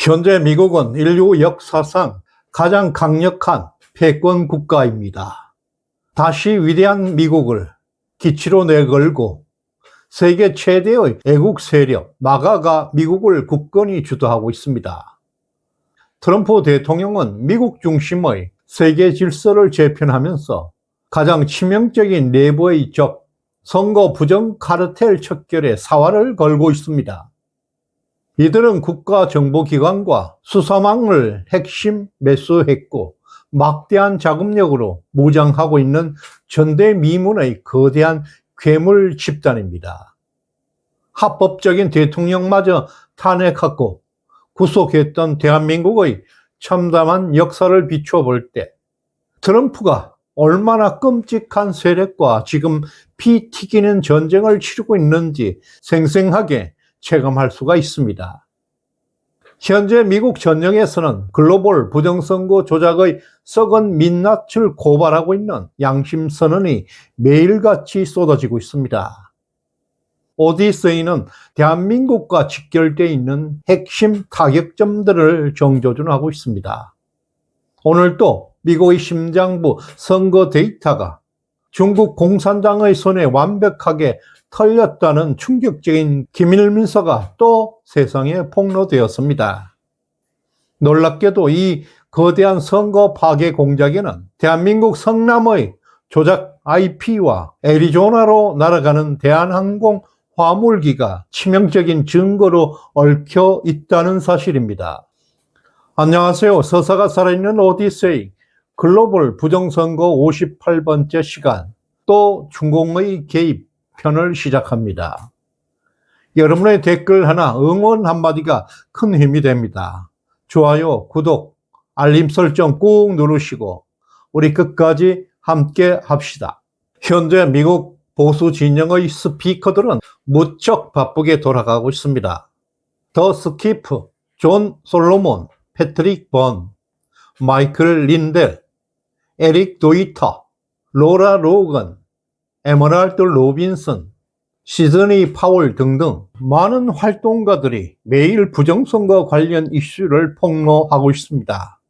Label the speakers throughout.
Speaker 1: 현재 미국은 인류 역사상 가장 강력한 패권 국가입니다. 다시 위대한 미국을 기치로 내걸고 세계 최대의 애국 세력 마가가 미국을 굳건히 주도하고 있습니다. 트럼프 대통령은 미국 중심의 세계 질서를 재편하면서 가장 치명적인 내부의 적, 선거 부정 카르텔 척결에 사활을 걸고 있습니다. 이들은 국가정보기관과 수사망을 핵심 매수했고 막대한 자금력으로 무장하고 있는 전대미문의 거대한 괴물 집단입니다. 합법적인 대통령마저 탄핵하고 구속했던 대한민국의 참담한 역사를 비춰볼 때 트럼프가 얼마나 끔찍한 세력과 지금 피 튀기는 전쟁을 치르고 있는지 생생하게 체감할 수가 있습니다. 현재 미국 전역에서는 글로벌 부정선거 조작의 썩은 민낯을 고발하고 있는 양심선언이 매일같이 쏟아지고 있습니다. 오디세이는 대한민국과 직결되어 있는 핵심 타격점들을 정조준하고 있습니다. 오늘도 미국의 심장부 선거 데이터가 중국 공산당의 손에 완벽하게 털렸다는 충격적인 기밀문서가 또 세상에 폭로되었습니다. 놀랍게도 이 거대한 선거 파괴 공작에는 대한민국 성남의 조작 IP와 애리조나로 날아가는 대한항공 화물기가 치명적인 증거로 얽혀 있다는 사실입니다. 안녕하세요. 서사가 살아있는 오디세이 글로벌 부정선거 58번째 시간, 또 중공의 개입 편을 시작합니다. 여러분의 댓글 하나, 응원 한마디가 큰 힘이 됩니다. 좋아요, 구독, 알림 설정 꾹 누르시고 우리 끝까지 함께 합시다. 현재 미국 보수 진영의 스피커들은 무척 바쁘게 돌아가고 있습니다. 더 스키프, 존 솔로몬, 패트릭 번, 마이클 린델, 에릭 도이터, 로라 로건, 에머랄드 로빈슨, 시드니 파월 등등 많은 활동가들이 매일 부정선거 관련 이슈를 폭로하고 있습니다.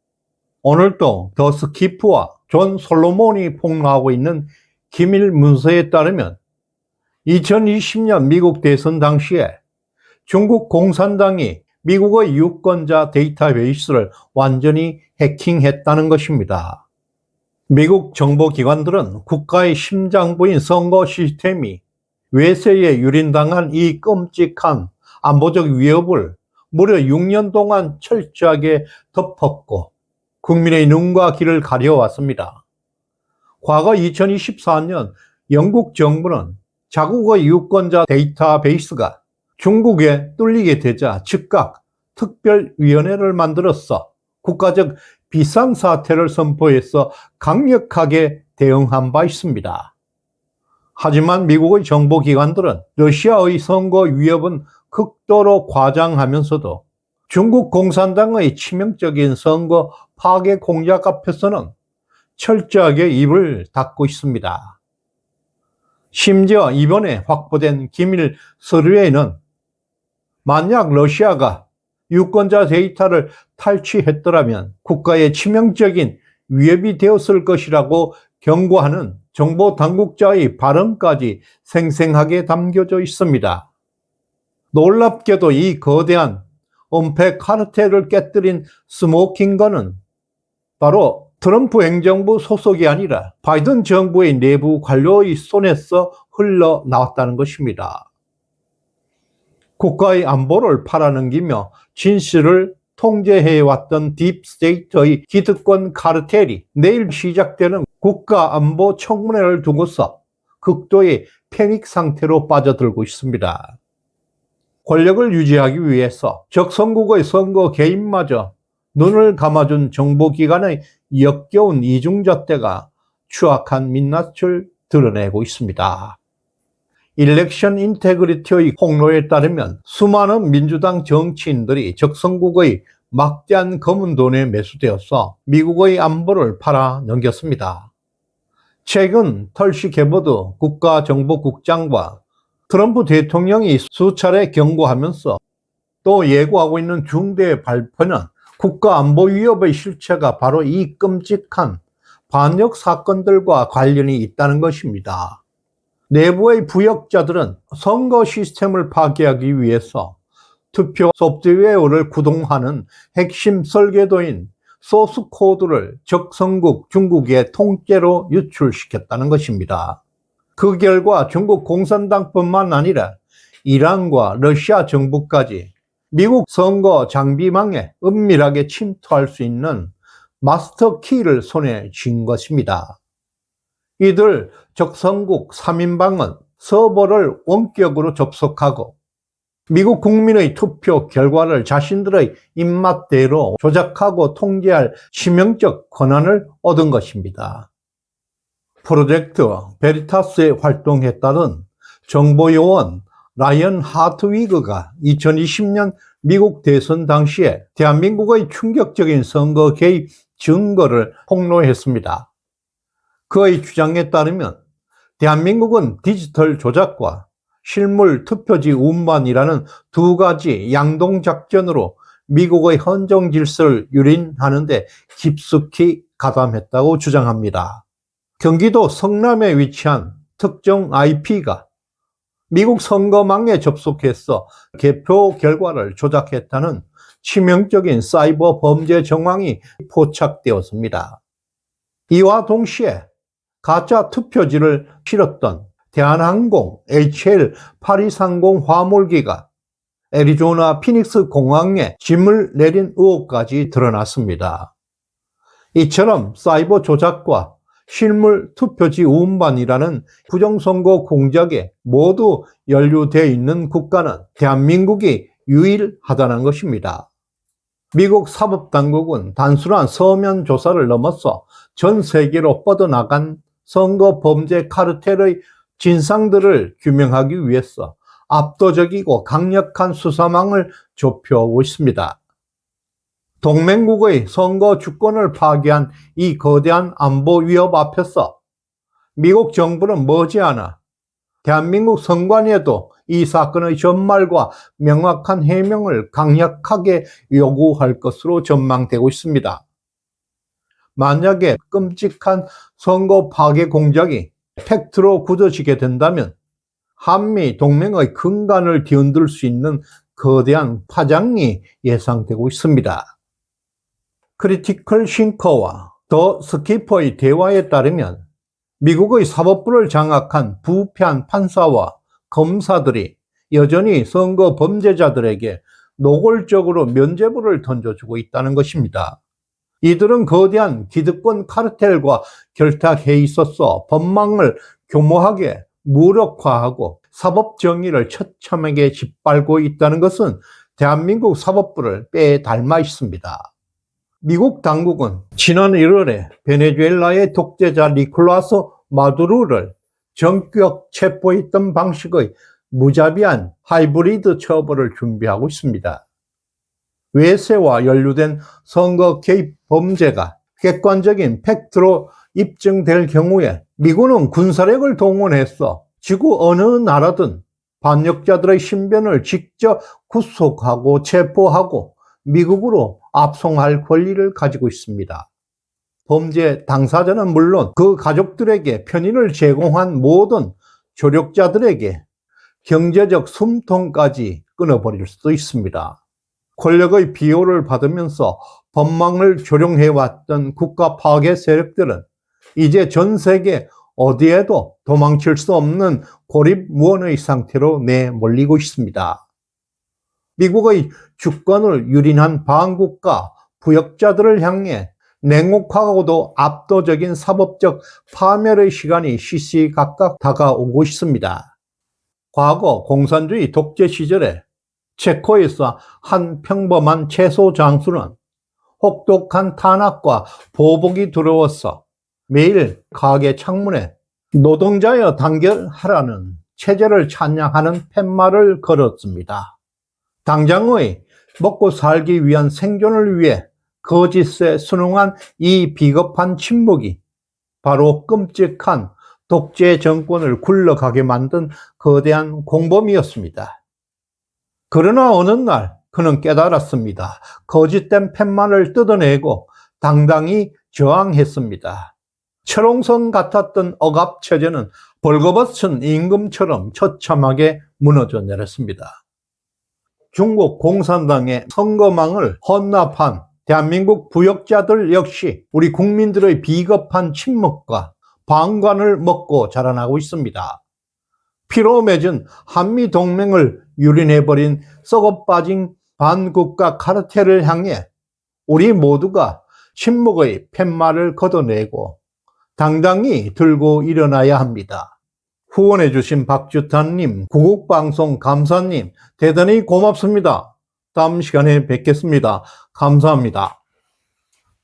Speaker 1: 오늘도 더 스키프와 존 솔로몬이 폭로하고 있는 기밀 문서에 따르면 2020년 미국 대선 당시에 중국 공산당이 미국의 유권자 데이터베이스를 완전히 해킹했다는 것입니다. 미국 정보기관들은 국가의 심장부인 선거 시스템이 외세에 유린당한 이 끔찍한 안보적 위협을 무려 6년 동안 철저하게 덮었고 국민의 눈과 귀를 가려왔습니다. 과거 2024년 영국 정부는 자국의 유권자 데이터베이스가 중국에 뚫리게 되자 즉각 특별위원회를 만들어서 국가적 비상사태를 선포해서 강력하게 대응한 바 있습니다. 하지만 미국의 정보기관들은 러시아의 선거 위협은 극도로 과장하면서도 중국 공산당의 치명적인 선거 파괴 공작 앞에서는 철저하게 입을 닫고 있습니다. 심지어 이번에 확보된 기밀 서류에는 만약 러시아가 유권자 데이터를 탈취했더라면 국가에 치명적인 위협이 되었을 것이라고 경고하는 정보 당국자의 발언까지 생생하게 담겨져 있습니다. 놀랍게도 이 거대한 은폐 카르텔을 깨뜨린 스모킹건은 바로 트럼프 행정부 소속이 아니라 바이든 정부의 내부 관료의 손에서 흘러나왔다는 것입니다. 국가의 안보를 팔아넘기며 진실을 통제해왔던 딥스테이트의 기득권 카르텔이 내일 시작되는 국가안보청문회를 두고서 극도의 패닉 상태로 빠져들고 있습니다. 권력을 유지하기 위해서 적성국의 선거 개입마저 눈을 감아준 정보기관의 역겨운 이중잣대가 추악한 민낯을 드러내고 있습니다. 일렉션 인테그리티의 폭로에 따르면 수많은 민주당 정치인들이 적성국의 막대한 검은 돈에 매수되어서 미국의 안보를 팔아넘겼습니다. 최근 털시 게버드 국가정보국장과 트럼프 대통령이 수차례 경고하면서 또 예고하고 있는 중대 발표는 국가안보 위협의 실체가 바로 이 끔찍한 반역 사건들과 관련이 있다는 것입니다. 내부의 부역자들은 선거 시스템을 파괴하기 위해서 투표 소프트웨어를 구동하는 핵심 설계도인 소스 코드를 적성국 중국의 통째로 유출시켰다는 것입니다. 그 결과 중국 공산당뿐만 아니라 이란과 러시아 정부까지 미국 선거 장비망에 은밀하게 침투할 수 있는 마스터 키를 손에 쥔 것입니다. 이들 적성국 3인방은 서버를 원격으로 접속하고 미국 국민의 투표 결과를 자신들의 입맛대로 조작하고 통제할 치명적 권한을 얻은 것입니다. 프로젝트 베리타스의 활동에 따른 정보요원 라이언 하트위그가 2020년 미국 대선 당시에 대한민국의 충격적인 선거 개입 증거를 폭로했습니다. 그의 주장에 따르면 대한민국은 디지털 조작과 실물 투표지 운반이라는 두 가지 양동작전으로 미국의 헌정 질서를 유린하는 데 깊숙이 가담했다고 주장합니다. 경기도 성남에 위치한 특정 IP가 미국 선거망에 접속해서 개표 결과를 조작했다는 치명적인 사이버 범죄 정황이 포착되었습니다. 이와 동시에 가짜 투표지를 실었던 대한항공 HL8230 화물기가 애리조나 피닉스 공항에 짐을 내린 의혹까지 드러났습니다. 이처럼 사이버 조작과 실물 투표지 운반이라는 부정선거 공작에 모두 연루되어 있는 국가는 대한민국이 유일하다는 것입니다. 미국 사법당국은 단순한 서면 조사를 넘어서 전 세계로 뻗어나간 선거 범죄 카르텔의 진상들을 규명하기 위해서 압도적이고 강력한 수사망을 좁혀오고 있습니다. 동맹국의 선거 주권을 파괴한 이 거대한 안보 위협 앞에서 미국 정부는 머지않아 대한민국 선관위에도 이 사건의 전말과 명확한 해명을 강력하게 요구할 것으로 전망되고 있습니다. 만약에 끔찍한 선거 파괴 공작이 팩트로 굳어지게 된다면 한미 동맹의 근간을 뒤흔들 수 있는 거대한 파장이 예상되고 있습니다. 크리티컬 싱커와 더 스키퍼의 대화에 따르면 미국의 사법부를 장악한 부패한 판사와 검사들이 여전히 선거 범죄자들에게 노골적으로 면죄부를 던져주고 있다는 것입니다. 이들은 거대한 기득권 카르텔과 결탁해 있어서 법망을 교모하게 무력화하고 사법 정의를 처참하게 짓밟고 있다는 것은 대한민국 사법부를 빼닮아 있습니다. 미국 당국은 지난 1월에 베네수엘라의 독재자 니콜라스 마두로를 전격 체포했던 방식의 무자비한 하이브리드 처벌을 준비하고 있습니다. 외세와 연루된 선거 개입 범죄가 객관적인 팩트로 입증될 경우에 미군은 군사력을 동원해서 지구 어느 나라든 반역자들의 신변을 직접 구속하고 체포하고 미국으로 압송할 권리를 가지고 있습니다. 범죄 당사자는 물론 그 가족들에게 편의를 제공한 모든 조력자들에게 경제적 숨통까지 끊어버릴 수도 있습니다. 권력의 비호를 받으면서 법망을 조롱해왔던 국가 파괴 세력들은 이제 전 세계 어디에도 도망칠 수 없는 고립무원의 상태로 내몰리고 있습니다. 미국의 주권을 유린한 반국가 부역자들을 향해 냉혹하고도 압도적인 사법적 파멸의 시간이 시시각각 다가오고 있습니다. 과거 공산주의 독재 시절에 체코에서 한 평범한 채소 장수는 혹독한 탄압과 보복이 두려워서 매일 가게 창문에 노동자여 단결하라는 체제를 찬양하는 팻말을 걸었습니다. 당장의 먹고 살기 위한 생존을 위해 거짓에 순응한 이 비겁한 침묵이 바로 끔찍한 독재 정권을 굴러가게 만든 거대한 공범이었습니다. 그러나 어느 날 그는 깨달았습니다. 거짓된 팻말을 뜯어내고 당당히 저항했습니다. 철옹성 같았던 억압체제는 벌거벗은 임금처럼 처참하게 무너져 내렸습니다. 중국 공산당의 선거망을 헌납한 대한민국 부역자들 역시 우리 국민들의 비겁한 침묵과 방관을 먹고 자라나고 있습니다. 피로 맺은 한미동맹을 유린해버린 썩어빠진 반국가 카르텔을 향해 우리 모두가 침묵의 팻말을 걷어내고 당당히 들고 일어나야 합니다. 후원해주신 박주탄님, 구국방송 감사님, 대단히 고맙습니다. 다음 시간에 뵙겠습니다. 감사합니다.